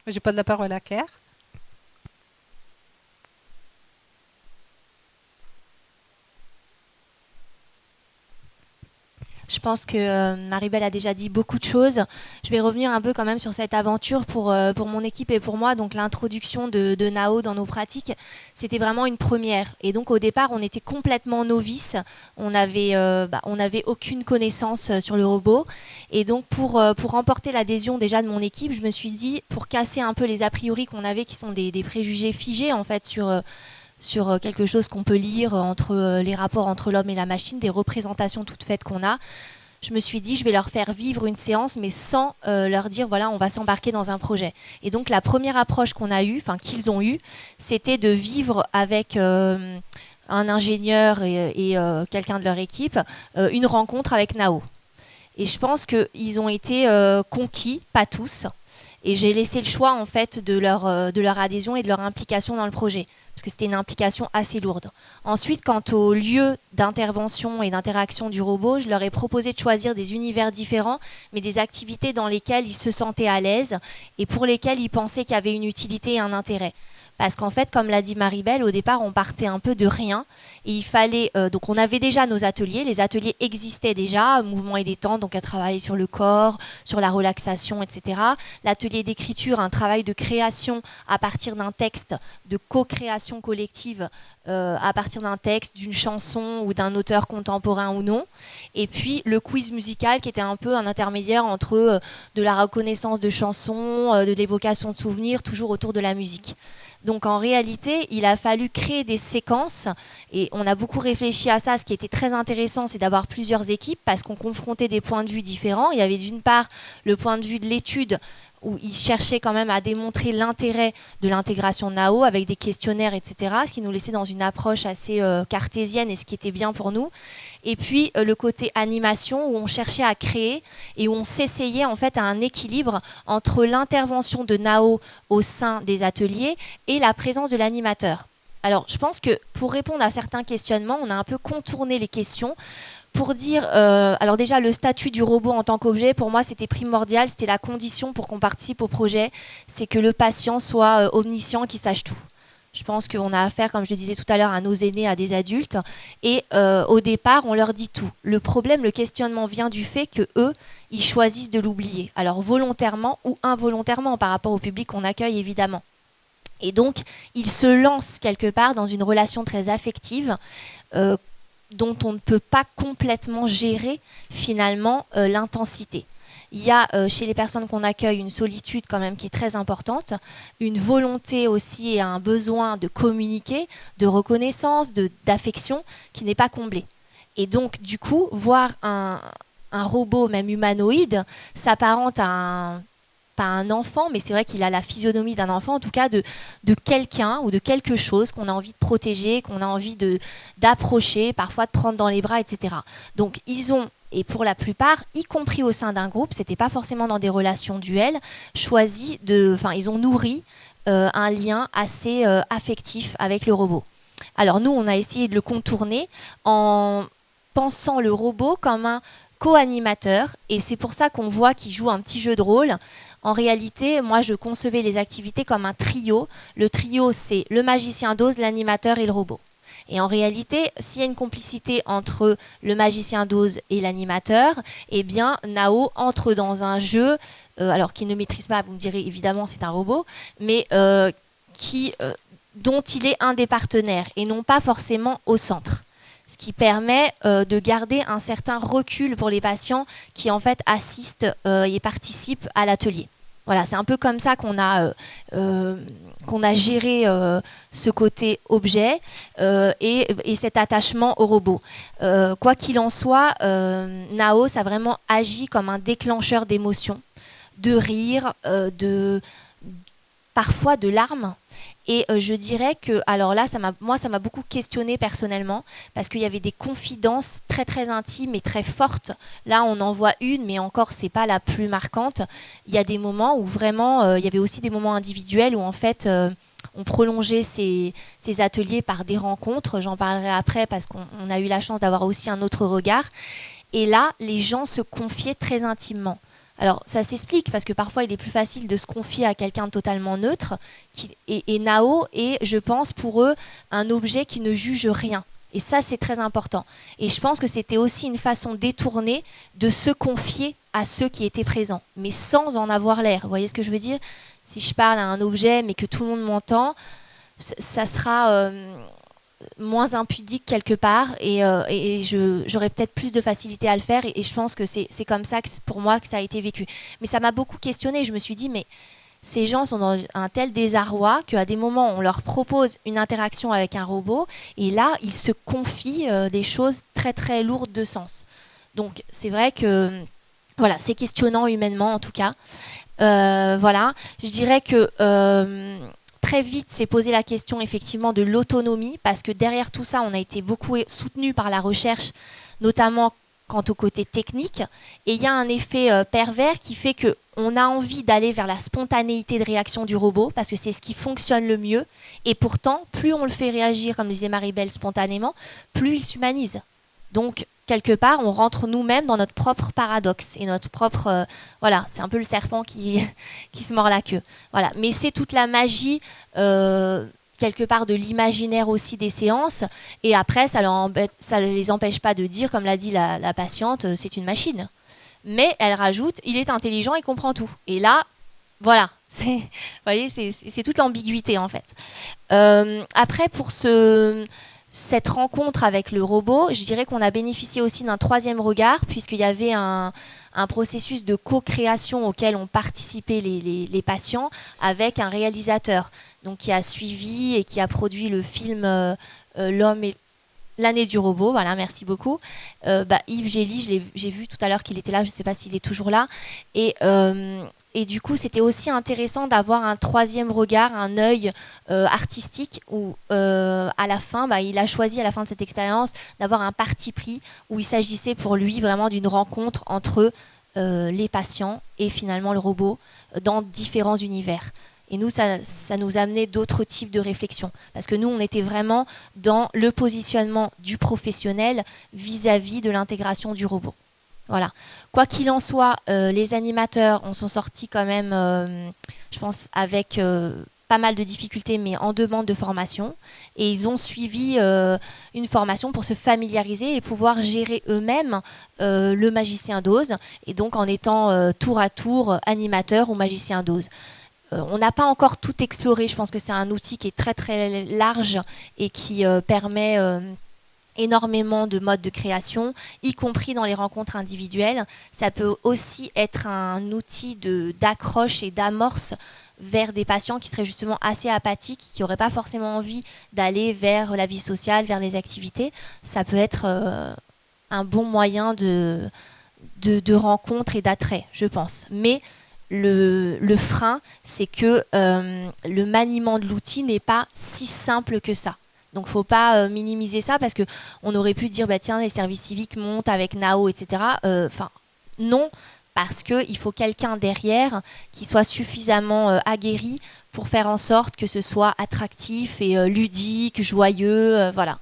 Je passe la parole à Claire. Je pense que Maribel a déjà dit beaucoup de choses. Je vais revenir un peu quand même sur cette aventure pour mon équipe et pour moi. Donc l'introduction de Nao dans nos pratiques, c'était vraiment une première. Et donc au départ, on était complètement novices. On avait aucune connaissance sur le robot. Et donc pour remporter l'adhésion déjà de mon équipe, je me suis dit, pour casser un peu les a priori qu'on avait, qui sont des préjugés figés en fait sur quelque chose qu'on peut lire entre les rapports entre l'homme et la machine, des représentations toutes faites qu'on a. Je me suis dit, je vais leur faire vivre une séance, mais sans leur dire, voilà, on va s'embarquer dans un projet. Et donc, la première approche qu'on a eue, enfin, qu'ils ont eue, c'était de vivre avec un ingénieur et quelqu'un de leur équipe une rencontre avec Nao. Et je pense qu'ils ont été conquis, pas tous. Et j'ai laissé le choix en fait de leur adhésion et de leur implication dans le projet, parce que c'était une implication assez lourde. Ensuite, quant au lieu d'intervention et d'interaction du robot, je leur ai proposé de choisir des univers différents, mais des activités dans lesquelles ils se sentaient à l'aise et pour lesquelles ils pensaient qu'il y avait une utilité et un intérêt. Parce qu'en fait, comme l'a dit Maribel, au départ, on partait un peu de rien. Et il fallait. Donc, on avait déjà nos ateliers. Les ateliers existaient déjà, mouvement et détente, donc à travailler sur le corps, sur la relaxation, etc. L'atelier d'écriture, un travail de création à partir d'un texte, de co-création collective à partir d'un texte, d'une chanson ou d'un auteur contemporain ou non. Et puis, le quiz musical qui était un peu un intermédiaire entre de la reconnaissance de chansons, de l'évocation de souvenirs, toujours autour de la musique. Donc en réalité, il a fallu créer des séquences et on a beaucoup réfléchi à ça. Ce qui était très intéressant, c'est d'avoir plusieurs équipes parce qu'on confrontait des points de vue différents. Il y avait d'une part le point de vue de l'étude où il cherchait quand même à démontrer l'intérêt de l'intégration NAO avec des questionnaires, etc., ce qui nous laissait dans une approche assez cartésienne et ce qui était bien pour nous. Et puis le côté animation où on cherchait à créer et où on s'essayait en fait à un équilibre entre l'intervention de NAO au sein des ateliers et la présence de l'animateur. Alors, je pense que pour répondre à certains questionnements, on a un peu contourné les questions pour dire, alors déjà le statut du robot en tant qu'objet, pour moi c'était primordial, c'était la condition pour qu'on participe au projet, c'est que le patient soit omniscient, qu'il sache tout. Je pense qu'on a affaire, comme je le disais tout à l'heure, à nos aînés, à des adultes, et au départ on leur dit tout. Le problème, le questionnement vient du fait que eux, ils choisissent de l'oublier, alors volontairement ou involontairement par rapport au public qu'on accueille évidemment. Et donc, ils se lancent quelque part dans une relation très affective euh, dont on ne peut pas complètement gérer finalement l'intensité. Il y a chez les personnes qu'on accueille une solitude quand même qui est très importante, une volonté aussi et un besoin de communiquer, de reconnaissance, d'affection qui n'est pas comblé. Et donc du coup, voir un robot, même humanoïde, s'apparente à un pas un enfant, mais c'est vrai qu'il a la physionomie d'un enfant, en tout cas de quelqu'un ou de quelque chose qu'on a envie de protéger, qu'on a envie d'approcher, parfois de prendre dans les bras, etc. Donc ils ont, et pour la plupart, y compris au sein d'un groupe, c'était pas forcément dans des relations duelles, ils ont nourri un lien assez affectif avec le robot. Alors nous, on a essayé de le contourner en pensant le robot comme un co-animateur, et c'est pour ça qu'on voit qu'il joue un petit jeu de rôle. En réalité, moi, je concevais les activités comme un trio. Le trio, c'est le magicien d'Oz, l'animateur et le robot. Et en réalité, s'il y a une complicité entre le magicien d'Oz et l'animateur, eh bien, Nao entre dans un jeu, alors qu'il ne maîtrise pas, vous me direz évidemment c'est un robot, mais qui, dont il est un des partenaires et non pas forcément au centre. Ce qui permet de garder un certain recul pour les patients qui en fait assistent et participent à l'atelier. Voilà, c'est un peu comme ça qu'on a géré ce côté objet et cet attachement au robot. Quoi qu'il en soit, Naos a vraiment agi comme un déclencheur d'émotions, de rire, parfois de larmes. Et je dirais que, alors là, ça m'a beaucoup questionné personnellement, parce qu'il y avait des confidences très très intimes et très fortes. Là, on en voit une, mais encore, c'est pas la plus marquante. Il y a des moments où vraiment, il y avait aussi des moments individuels où en fait, on prolongeait ces ateliers par des rencontres. J'en parlerai après parce qu'on a eu la chance d'avoir aussi un autre regard. Et là, les gens se confiaient très intimement. Alors, ça s'explique parce que parfois, il est plus facile de se confier à quelqu'un de totalement neutre. Et Nao est, je pense, pour eux, un objet qui ne juge rien. Et ça, c'est très important. Et je pense que c'était aussi une façon détournée de se confier à ceux qui étaient présents, mais sans en avoir l'air. Vous voyez ce que je veux dire? Si je parle à un objet, mais que tout le monde m'entend, ça sera moins impudique quelque part et j'aurais peut-être plus de facilité à le faire et je pense que c'est comme ça que pour moi que ça a été vécu. Mais ça m'a beaucoup questionné. Je me suis dit, mais ces gens sont dans un tel désarroi qu'à des moments, on leur propose une interaction avec un robot et là, ils se confient des choses très très lourdes de sens. Donc c'est vrai que voilà, c'est questionnant humainement en tout cas. Voilà, je dirais que très vite s'est posé la question effectivement de l'autonomie parce que derrière tout ça, on a été beaucoup soutenu par la recherche, notamment quant au côté technique. Et il y a un effet pervers qui fait qu'on a envie d'aller vers la spontanéité de réaction du robot parce que c'est ce qui fonctionne le mieux. Et pourtant, plus on le fait réagir, comme disait Maribel, spontanément, plus il s'humanise. Donc, quelque part, on rentre nous-mêmes dans notre propre paradoxe et notre propre... voilà, c'est un peu le serpent qui se mord la queue. Voilà. Mais c'est toute la magie, quelque part, de l'imaginaire aussi des séances. Et après, ça ne les empêche pas de dire, comme l'a dit la patiente, c'est une machine. Mais elle rajoute, il est intelligent et comprend tout. Et là, voilà. Vous voyez, c'est toute l'ambiguïté, en fait. Après, pour cette rencontre avec le robot, je dirais qu'on a bénéficié aussi d'un troisième regard, puisqu'il y avait un processus de co-création auquel ont participé les patients avec un réalisateur donc, qui a suivi et qui a produit le film L'homme et l'année du robot. Voilà, merci beaucoup. Yves Gély, j'ai vu tout à l'heure qu'il était là, je ne sais pas s'il est toujours là. Et du coup, c'était aussi intéressant d'avoir un troisième regard, un œil artistique où, à la fin, il a choisi à la fin de cette expérience d'avoir un parti pris où il s'agissait pour lui vraiment d'une rencontre entre les patients et finalement le robot dans différents univers. Et nous, ça nous amenait d'autres types de réflexions. Parce que nous, on était vraiment dans le positionnement du professionnel vis-à-vis de l'intégration du robot. Voilà. Quoi qu'il en soit, les animateurs en sont sortis quand même, je pense, avec pas mal de difficultés, mais en demande de formation. Et ils ont suivi une formation pour se familiariser et pouvoir gérer eux-mêmes le magicien d'Oz. Et donc en étant tour à tour animateur ou magicien d'Oz. On n'a pas encore tout exploré. Je pense que c'est un outil qui est très très large et qui permet... énormément de modes de création, y compris dans les rencontres individuelles. Ça peut aussi être un outil d'accroche et d'amorce vers des patients qui seraient justement assez apathiques, qui n'auraient pas forcément envie d'aller vers la vie sociale, vers les activités. Ça peut être un bon moyen de rencontre et d'attrait, je pense. Mais le frein, c'est que le maniement de l'outil n'est pas si simple que ça. Donc, il ne faut pas minimiser ça parce qu'on aurait pu dire, tiens, les services civiques montent avec Nao, etc. Non, parce qu'il faut quelqu'un derrière qui soit suffisamment aguerri pour faire en sorte que ce soit attractif et ludique, joyeux. Voilà.